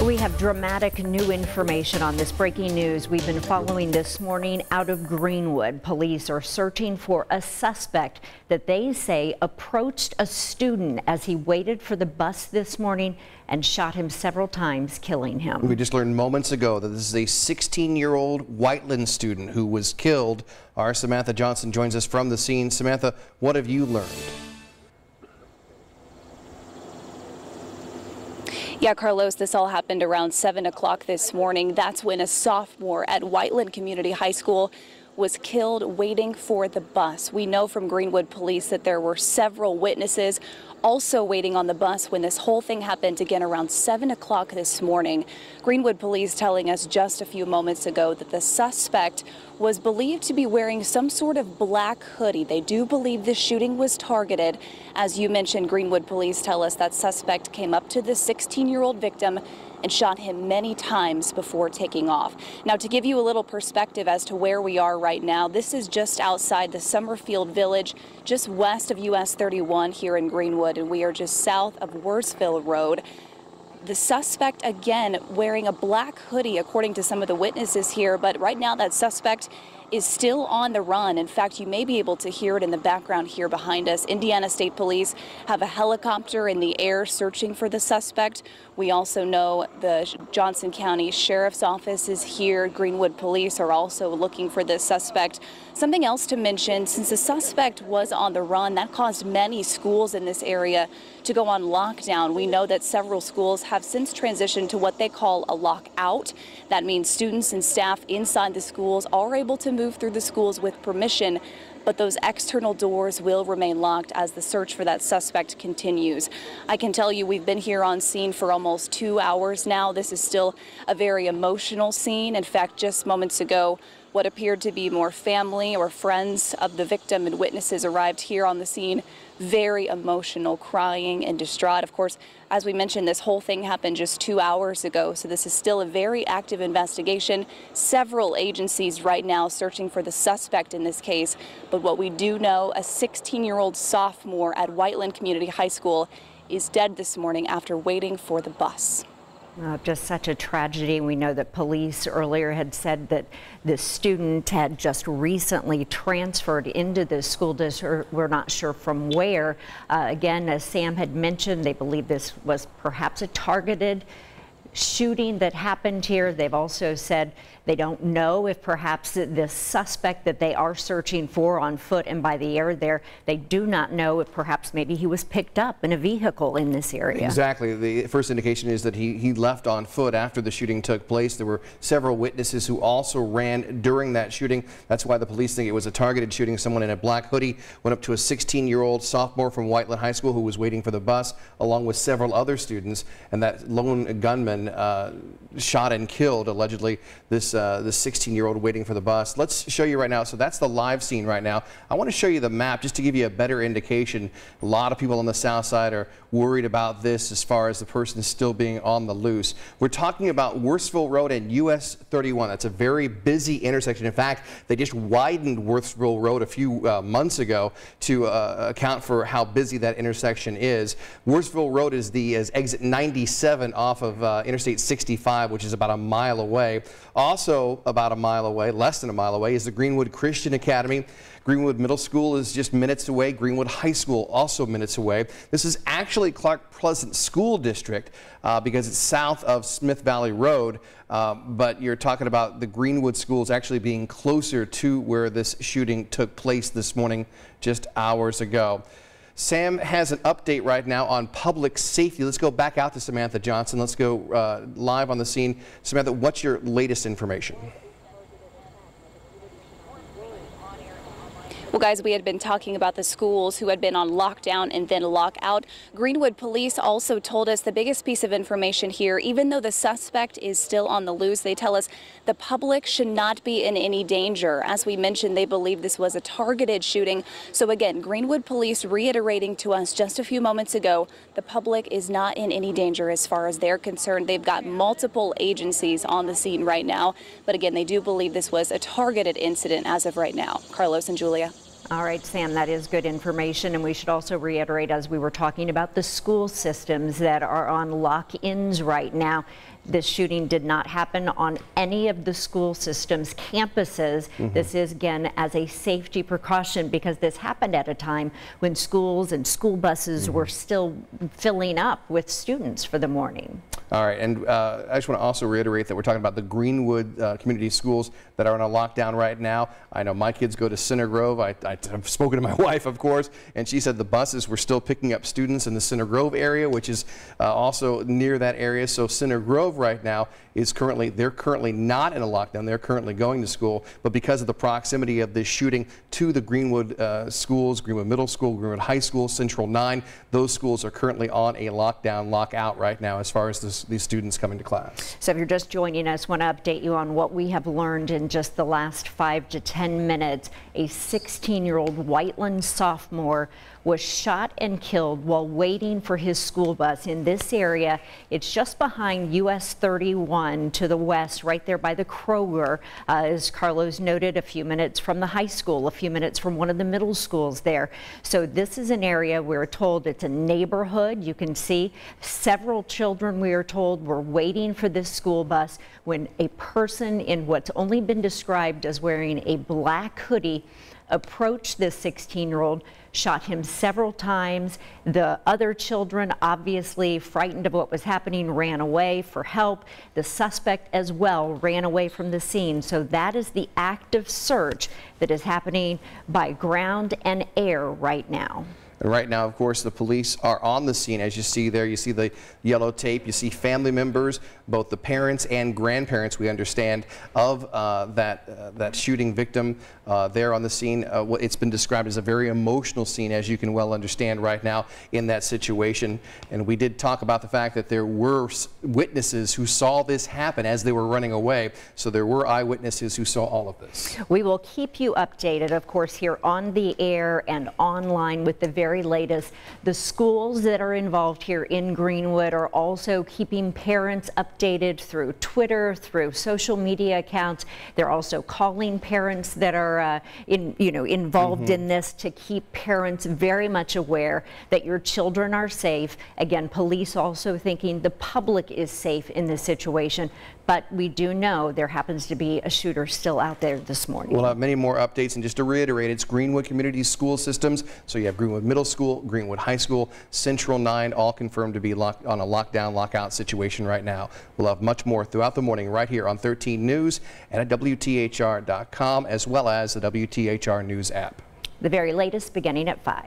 We have dramatic new information on this breaking news we've been following this morning out of Greenwood. Police are searching for a suspect that they say approached a student as he waited for the bus this morning and shot him several times, killing him. We just learned moments ago that this is a 16-year-old Whiteland student who was killed. Our Samantha Johnson joins us from the scene. Samantha, what have you learned? Yeah, Carlos, this all happened around 7 o'clock this morning. That's when a sophomore at Whiteland Community High School was killed waiting for the bus. We know from Greenwood police that there were several witnesses also waiting on the bus when this whole thing happened again around 7 o'clock this morning. Greenwood police telling us just a few moments ago that the suspect was believed to be wearing some sort of black hoodie. They do believe the shooting was targeted. As you mentioned, Greenwood police tell us that suspect came up to the 16-year-old victim and shot him many times before taking off. Now, to give you a little perspective as to where we are right now, this is just outside the Summerfield Village, just west of US 31 here in Greenwood, and we are just south of Wursville Road. The suspect, again, wearing a black hoodie, according to some of the witnesses here, but right now that suspect is still on the run. In fact, you may be able to hear it in the background here behind us. Indiana State Police have a helicopter in the air searching for the suspect. We also know the Johnson County Sheriff's Office is here. Greenwood Police are also looking for this suspect. Something else to mention, since the suspect was on the run, that caused many schools in this area to go on lockdown. We know that several schools have since transitioned to what they call a lockout. That means students and staff inside the schools are able to move through the schools with permission, but those external doors will remain locked as the search for that suspect continues. I can tell you we've been here on scene for almost 2 hours now. This is still a very emotional scene. In fact, just moments ago, what appeared to be more family or friends of the victim and witnesses arrived here on the scene, very emotional, crying and distraught. Of course, as we mentioned, this whole thing happened just 2 hours ago, so this is still a very active investigation. Several agencies right now searching for the suspect in this case, but what we do know, a 16-year-old sophomore at Whiteland Community High School is dead this morning after waiting for the bus. Just such a tragedy. We know that police earlier had said that the student had just recently transferred into the school district. We're not sure from where. Again, as Sam had mentioned, they believe this was perhaps a targeted shooting that happened here. They've also said they don't know if perhaps the suspect that they are searching for on foot and by the air there, they do not know if perhaps maybe he was picked up in a vehicle in this area. Exactly. The first indication is that he left on foot after the shooting took place. There were several witnesses who also ran during that shooting. That's why the police think it was a targeted shooting. Someone in a black hoodie went up to a 16-year-old sophomore from Whiteland High School who was waiting for the bus, along with several other students, and that lone gunman shot and killed, allegedly, this 16-year-old waiting for the bus. Let's show you right now. So that's the live scene right now. I want to show you the map just to give you a better indication. A lot of people on the south side are worried about this as far as the person still being on the loose. We're talking about Wursville Road and US 31. That's a very busy intersection. In fact, they just widened Wursville Road a few months ago to account for how busy that intersection is. Wursville Road is exit 97 off of Interstate 65, which is about a mile away. Also about a mile away, less than a mile away, is the Greenwood Christian Academy. Greenwood Middle School is just minutes away. Greenwood High School also minutes away. This is actually Clark Pleasant School District because it's south of Smith Valley Road, but you're talking about the Greenwood schools actually being closer to where this shooting took place this morning just hours ago. Sam has an update right now on public safety. Let's go back out to Samantha Johnson. Let's go live on the scene. Samantha, what's your latest information? Well, guys, we had been talking about the schools who had been on lockdown and then lockout. Greenwood police also told us the biggest piece of information here, even though the suspect is still on the loose, they tell us the public should not be in any danger. As we mentioned, they believe this was a targeted shooting. So again, Greenwood police reiterating to us just a few moments ago, the public is not in any danger as far as they're concerned. They've got multiple agencies on the scene right now. But again, they do believe this was a targeted incident as of right now. Carlos and Julia. All right, Sam, that is good information, and we should also reiterate, as we were talking about, the school systems that are on lock-ins right now. This shooting did not happen on any of the school systems' campuses. This is, again, as a safety precaution, because this happened at a time when schools and school buses were still filling up with students for the morning. All right, and I just want to also reiterate that we're talking about the Greenwood community schools that are on a lockdown right now. I know my kids go to Center Grove. I've spoken to my wife, of course, and she said the buses were still picking up students in the Center Grove area, which is also near that area. So Center Grove right now is they're currently not in a lockdown. They're currently going to school, but because of the proximity of this shooting to the Greenwood schools, Greenwood Middle School, Greenwood High School, Central 9, those schools are currently on a lockdown, lockout right now as far as these students coming to class. So if you're just joining us, I want to update you on what we have learned in just the last 5 to 10 minutes. A 16-year-old Whiteland sophomore was shot and killed while waiting for his school bus in this area. It's just behind US 31 to the west, right there by the Kroger, as Carlos noted, a few minutes from the high school, a few minutes from one of the middle schools there. So this is an area, we're told, it's a neighborhood. You can see several children, we are told, were waiting for this school bus when a person in what's only been described as wearing a black hoodie approached this 16-year-old, shot him several times. The other children, obviously frightened of what was happening, ran away for help. The suspect as well ran away from the scene. So that is the active search that is happening by ground and air right now. And right now, of course, the police are on the scene. As you see there, you see the yellow tape, you see family members, both the parents and grandparents, we understand, of that shooting victim there on the scene. It's been described as a very emotional scene, as you can well understand right now in that situation. And we did talk about the fact that there were witnesses who saw this happen as they were running away. So there were eyewitnesses who saw all of this. We will keep you updated, of course, here on the air and online with the very latest. The schools that are involved here in Greenwood are also keeping parents updated through Twitter, through social media accounts. They're also calling parents that are involved in this to keep parents very much aware that your children are safe. Again, police also thinking the public is safe in this situation, but we do know there happens to be a shooter still out there this morning. We'll have many more updates, and just to reiterate, it's Greenwood Community School Systems. So you have Greenwood Middle School, Greenwood High School, Central 9, all confirmed to be on a lockdown, lockout situation right now. We'll have much more throughout the morning right here on 13 News and at WTHR.com, as well as the WTHR News app. The very latest beginning at 5.